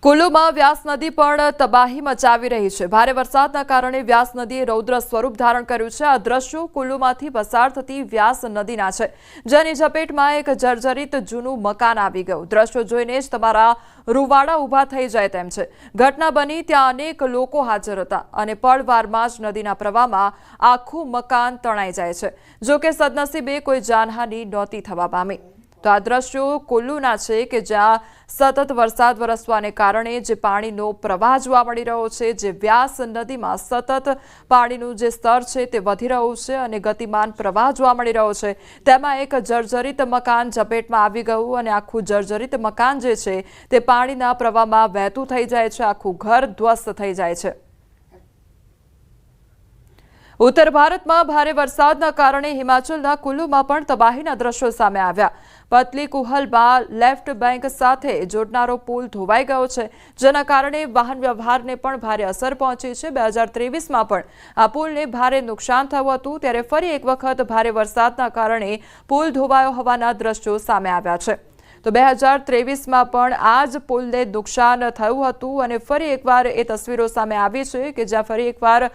કુલ્લુમાં વ્યાસ નદી પણ તબાહી મચાવી રહી છે। ભારે વરસાદના કારણે વ્યાસ નદીએ રૌદ્ર સ્વરૂપ ધારણ કર્યું છે। આ દ્રશ્યો કુલ્લુમાંથી પસાર થતી વ્યાસ નદીના છે, જેની ઝપેટમાં એક જર્જરિત જૂનું મકાન આવી ગયું। દ્રશ્યો જોઈને જ તમારા રૂવાડા ઊભા થઈ જાય તેમ છે। ઘટના બની ત્યાં અનેક લોકો હાજર હતા અને પળવારમાં જ નદીના પ્રવાહમાં આખું મકાન તણાઈ જાય છે। જો કે સદનસીબે કોઈ જાનહાનિ નહોતી થવા પામી। તો આ દ્રશ્યો કુલ્લુના છે કે જ્યાં સતત વરસાદ વરસવાને કારણે જે પાણીનો પ્રવાહ જોવા મળી રહ્યો છે, જે વ્યાસ નદીમાં સતત પાણીનું જે સ્તર છે તે વધી રહ્યું છે અને ગતિમાન પ્રવાહ જોવા મળી રહ્યો છે। તેમાં એક જર્જરિત મકાન ઝપેટમાં આવી ગયું અને આખું જર્જરિત મકાન જે છે તે પાણીના પ્રવાહમાં વહેતું થઈ જાય છે। આખું ઘર ધ્વસ્ત થઈ જાય છે। ઉત્તર ભારતમાં ભારે વરસાદના કારણે હિમાચલના કુલ્લુમાં પણ તબાહીના દ્રશ્યો સામે આવ્યા। પતલી કુહલમાં લેફ્ટ બેંક સાથે જોડનારો પુલ ધોવાઈ ગયો છે, જેના કારણે વાહન વ્યવહારને પણ ભારે અસર પહોંચી છે। 2023માં પણ આ પુલને ભારે નુકસાન થયું હતું, ત્યારે ફરી એક વખત ભારે વરસાદના કારણે પુલ ધોવાયો હોવાના દ્રશ્યો સામે આવ્યા છે। તો 2023માં પણ આ જ પુલને નુકસાન થયું હતું અને ફરી એકવાર એ તસવીરો સામે આવી છે કે જ્યાં ફરી એકવાર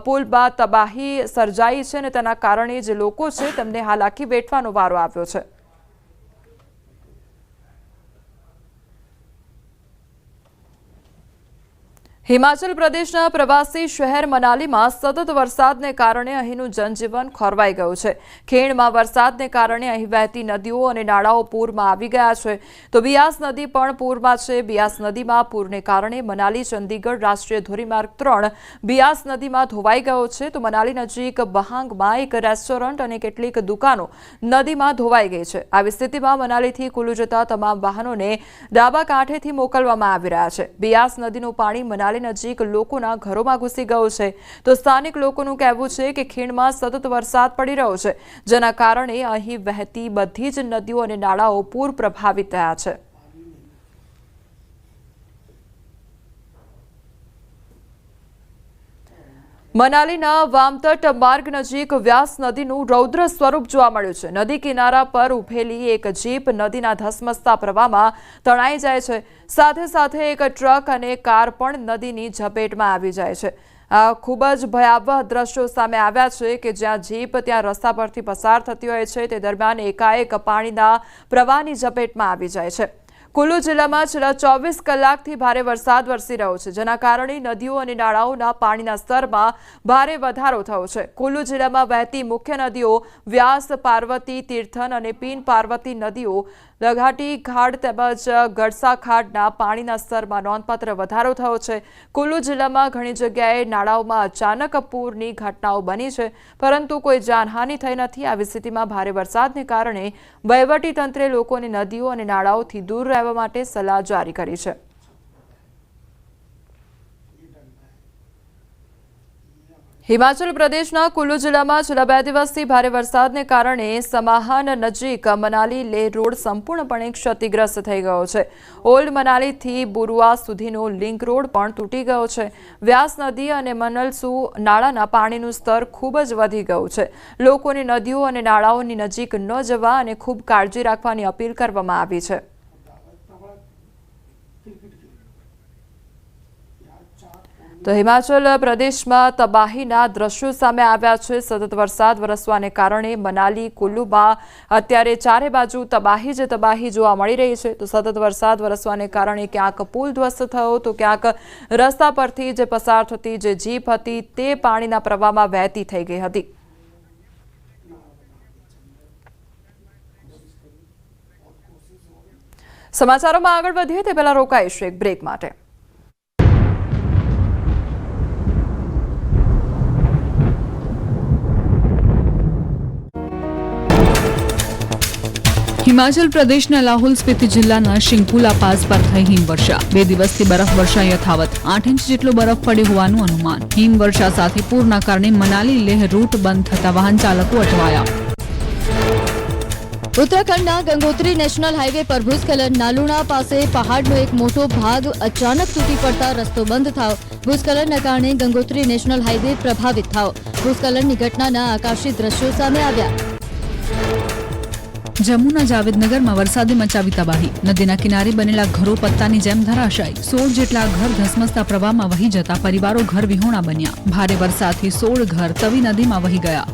પુલમાં તબાહી સર્જાઈ છે અને તેના કારણે જે લોકો છે તેમને હાલાકી વેઠવાનો વારો આવ્યો છે। હિમાચલ પ્રદેશના પ્રવાસી શહેર મનાલીમાં સતત વરસાદને કારણે અહીંનું જનજીવન ખોરવાઈ ગયું છે। ખીણમાં વરસાદને કારણે અહીં વહેતી નદીઓ અને નાળાઓ પૂરમાં આવી ગયા છે। તો બિયાસ નદી પણ પૂરમાં છે। બિયાસ નદીમાં પૂરને કારણે મનાલી ચંદીગઢ રાષ્ટ્રીય ધોરીમાર્ગ 3 બિયાસ નદીમાં ધોવાઈ ગયો છે। તો મનાલી નજીક બહાંગમાં એક રેસ્ટોરન્ટ અને કેટલીક દુકાનો નદીમાં ધોવાઈ ગઈ છે। આવી સ્થિતિમાં મનાલીથી કુલ્લુ જતા તમામ વાહનોને ડાબા કાંઠેથી મોકલવામાં આવી રહ્યા છે। બિયાસ નદીનું પાણી મનાલી નજીક લોકોના ઘરોમાં ઘૂસી ગયું છે। તો સ્થાનિક લોકોનું કહેવું છે કે ખીણમાં સતત વરસાદ પડી રહ્યો છે, જેના કારણે અહીં વહેતી બધી જ નદીઓ અને નાળાઓ પૂર પ્રભાવિત થયા છે। મનાલીના વામતટ માર્ગ નજીક વ્યાસ નદીનું રૌદ્ર સ્વરૂપ જોવા મળ્યું છે। નદી કિનારા પર ઉભેલી એક જીપ નદીના ધસમસતા પ્રવાહમાં તણાઈ જાય છે। સાથે સાથે એક ટ્રક અને કાર પણ નદીની ઝપેટમાં આવી જાય છે। આ ખૂબ જ ભયાવહ દ્રશ્યો સામે આવ્યા છે કે જ્યાં જીપ ત્યાં રસ્તા પરથી પસાર થતી હોય છે, તે દરમિયાન એકાએક પાણીના પ્રવાહની ઝપેટમાં આવી જાય છે। કુલ્લુ જિલ્લામાં છેલ્લા 24 કલાકથી ભારે વરસાદ વરસી રહ્યો છે, જેના કારણે નદીઓ અને નાળાઓના પાણીના સ્તરમાં ભારે વધારો થયો છે। કુલ્લુ જિલ્લામાં વહેતી મુખ્ય નદીઓ વ્યાસ, પાર્વતી, તીર્થન અને પીન પાર્વતી નદીઓ લઘાટી ઘાટ તેમજ ગડસા ખાડના પાણીના સ્તરમાં નોંધપાત્ર વધારો થયો છે। કુલ્લુ જિલ્લામાં ઘણી જગ્યાએ નાળાઓમાં અચાનક પૂરની ઘટનાઓ બની છે, પરંતુ કોઈ જાનહાનિ થઈ નથી। આવી સ્થિતિમાં ભારે વરસાદને કારણે વહીવટીતંત્રે લોકોને નદીઓ અને નાળાઓથી દૂર રહેવા માટે સલાહ જારી કરી છે। હિમાચલ પ્રદેશના કુલ્લુ જિલ્લામાં છેલ્લા 2 દિવસથી ભારે વરસાદને કારણે સમાહન નજીક મનાલી લેહ રોડ સંપૂર્ણપણે ક્ષતિગ્રસ્ત થઈ ગયો છે। ઓલ્ડ મનાલીથી બુરુઆ સુધીનો લિંક રોડ પણ તૂટી ગયો છે। વ્યાસ નદી અને મનલસુ નાળાના પાણીનું સ્તર ખૂબ જ વધી ગયું છે। લોકોને નદીઓ અને નાળાઓની નજીક ન જવા અને ખૂબ કાળજી રાખવાની અપીલ કરવામાં આવી છે। તો હિમાચલ પ્રદેશમાં તબાહીના દ્રશ્યો સામે આવ્યા છે। સતત વરસાદ વરસવાને કારણે મનાલી કુલ્લુમાં અત્યારે ચારે બાજુ તબાહી જ તબાહી જોવા મળી રહી છે। તો સતત વરસાદ વરસવાને કારણે ક્યાંક પુલ ધ્વસ્ત થયો, તો ક્યાંક રસ્તા પરથી જે પસાર થતી જે જીપ હતી તે પાણીના પ્રવાહમાં વહેતી થઈ ગઈ હતી। સમાચારોમાં આગળ વધીએ તે પહેલા રોકાઈશું એક બ્રેક માટે। હિમાચલ પ્રદેશના લાહૌલ સ્પીતિ જિલ્લાના શિંકુલા પાસ પર થઈ હિમવર્ષા। 2 દિવસથી બરફવર્ષા યથાવત 8 ઇંચ જેટલો બરફ પડ્યો હોવાનું અનુમાન। હિમવર્ષા સાથે પૂરના કારણે મનાલી લેહ રૂટ બંધ થતા વાહન ચાલકો અટવાયા। ઉત્તરાખંડના ગંગોત્રી નેશનલ હાઈવે પર ભૂસ્ખલન। નાલુણા પાસે પહાડનો એક મોટો ભાગ અચાનક તૂટી પડતા રસ્તો બંધ થાવ। ભૂસ્ખલનના કારણે ગંગોત્રી નેશનલ હાઈવે પ્રભાવિત થાવ। ભૂસ્ખલનની ઘટનાના આકાશી દ્રશ્યો સામે આવ્યા। જમ્મુના જાવેદનગરમાં વરસાદે મચાવી તબાહી. નદીના કિનારે બનેલા ઘરો પત્તાની જેમ ધરાશાયી. 16 જેટલા ઘર ધસમસતા પ્રવાહમાં વહી જતા પરિવારો ઘર વિહોણા બન્યા. ભારે વરસાદથી 16 ઘર તવી નદીમાં વહી ગયા.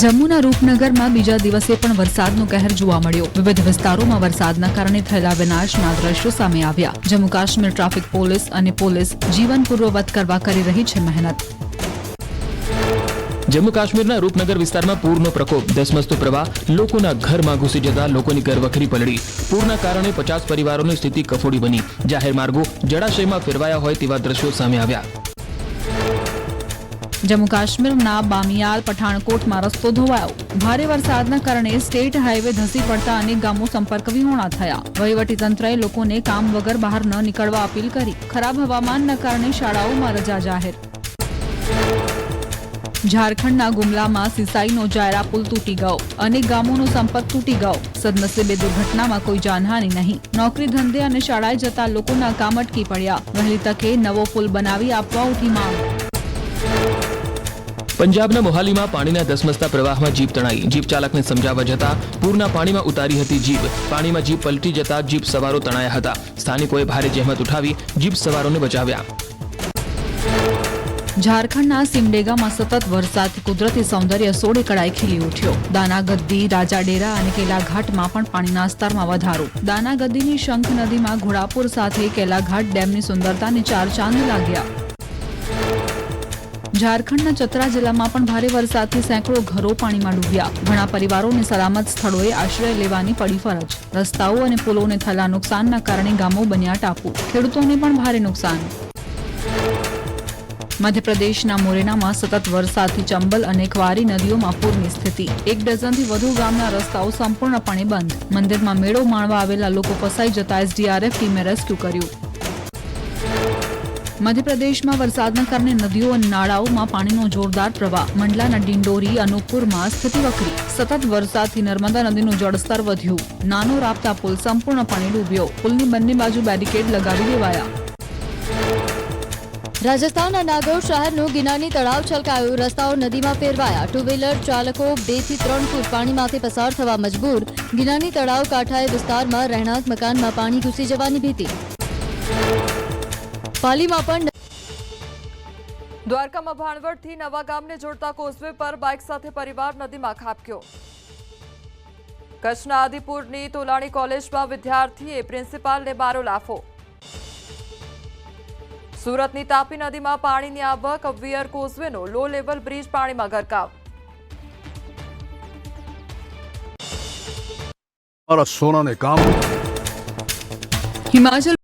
જમ્મુના રૂપનગરમાં બીજા દિવસે પણ વરસાદનો કહેર જોવા મળ્યો. વિવિધ વિસ્તારોમાં વરસાદના કારણે થયેલા વિનાશના દ્રશ્યો સામે આવ્યા. જમ્મુ કાશ્મીર ટ્રાફિક પોલીસ અને પોલીસ જીવન પૂર્વવત કરવા કરી રહી છે મહેનત. જમ્મુ કાશ્મીરના રૂપનગર વિસ્તારમાં પૂરનો પ્રકોપ. ધસમસતો પ્રવાહ લોકોના ઘરમાં ઘૂસી જતા લોકોની ઘરવખરી પલળી. પૂરના કારણે 50 પરિવારોની સ્થિતિ કફોડી બની. જાહેર માર્ગો જળાશયમાં ફેરવાયા હોય તેવા દ્રશ્યો સામે આવ્યા. જમ્મુ કાશ્મીરના બામિયાલ પઠાણકોટમાં રસ્તો ધોવાયો. ભારે વરસાદના કારણે સ્ટેટ હાઈવે ધસી પડતા અનેક ગામો સંપર્ક વિહોણા થયા. વહીવટીતંત્રએ લોકોને કામ વગર બહાર ન નીકળવા અપીલ કરી. ખરાબ હવામાનના કારણે શાળાઓમાં રજા જાહેર. ઝારખંડના ગુમલામાં સિસાઈનો જાયરા પુલ તૂટી ગયો. અનેક ગામોનો સંપર્ક તૂટી ગયો. સદનસીબે દુર્ઘટનામાં કોઈ જાનહાનિ નહીં. નોકરી ધંધે અને શાળાએ જતા લોકોના કામ અટકી પડ્યા. વહેલી તકે નવો પુલ બનાવી આપવા ઉઠી માંગ. પંજાબના મોહાલીમાં પાણીના ધસમસતા પ્રવાહમાં જીપ તણાઈ. જીપ ચાલકને સમજાવવા જતા પૂરના પાણીમાં ઉતારી હતી જીપ. પાણીમાં જીપ પલટી જતા જીપ સવારો તણાયા હતા. સ્થાનિકોએ ભારે જહેમત ઉઠાવી જીપ સવારોને બચાવ્યા. ઝારખંડના સિમડેગામાં સતત વરસાદથી કુદરતી સૌંદર્ય સોળે કળાએ ખીલી ઉઠ્યો. દાનાગદ્દી, રાજાડેરા અને કેલાઘાટમાં પણ પાણીના સ્તરમાં વધારો. દાનાગદ્દીની શંખ નદીમાં ઘોડાપુર સાથે કેલાઘાટ ડેમની સુંદરતાને ચાર ચાંદ લાગ્યા. ઝારખંડના ચતરા જિલ્લામાં પણ ભારે વરસાદથી સેંકડો ઘરો પાણીમાં ડૂબ્યા. ઘણા પરિવારોને સલામત સ્થળોએ આશ્રય લેવાની પડી ફરજ. રસ્તાઓ અને પુલોને થયેલા નુકસાનના કારણે ગામો બન્યા ટાપુ. ખેડૂતોને પણ ભારે નુકસાન. મધ્યપ્રદેશના મોરેનામાં સતત વરસાદથી ચંબલ અને ક્વારી નદીઓમાં પૂરની સ્થિતિ. 1 ડઝનથી વધુ ગામના રસ્તાઓ સંપૂર્ણપણે બંધ. મંદિરમાં મેળો માણવા આવેલા લોકો ફસાઈ જતા એસડીઆરએફ ટીમે રેસ્ક્યુ કર્યું. મધ્યપ્રદેશમાં વરસાદના કારણે નદીઓ અને નાળાઓમાં પાણીનો જોરદાર પ્રવાહ. મંડલાના ડિંડોરી અનુપપુરમાં સ્થિતિ વકરી. સતત વરસાદથી નર્મદા નદીનું જળસ્તર વધ્યું. નાનો રાપતા પુલ સંપૂર્ણપણે ડૂબ્યો. પુલની બંને બાજુ બેરિકેડ લગાવી દેવાયા. રાજસ્થાનના નાગૌર શહેરનું ગિનાની તળાવ છલકાયું. રસ્તાઓ નદીમાં ફેરવાયા. ટુ વ્હીલર ચાલકો 2 થી 3 ફૂટ પાણીમાંથી પસાર થવા મજબૂર. ગિનાની તળાવ કાંઠાએ વિસ્તારમાં રહેણાંક મકાનમાં પાણી ઘૂસી જવાની ભીતિ. પાલીમાં પણ દ્વારકામાં ભાણવડથી નવા ગામને જોડતા કોઝવે પર બાઇક સાથે પરિવાર નદીમાં ખાબક્યો. કચ્છના આદિપુરની તોલાણી કોલેજમાં વિદ્યાર્થીએ પ્રિન્સિપાલને મારો લાફો. સુરતની તાપી નદીમાં પાણીની આવક. વિયર કોઝવેનો લો લેવલ બ્રિજ પાણીમાં ગરકાવ. હિમાચલ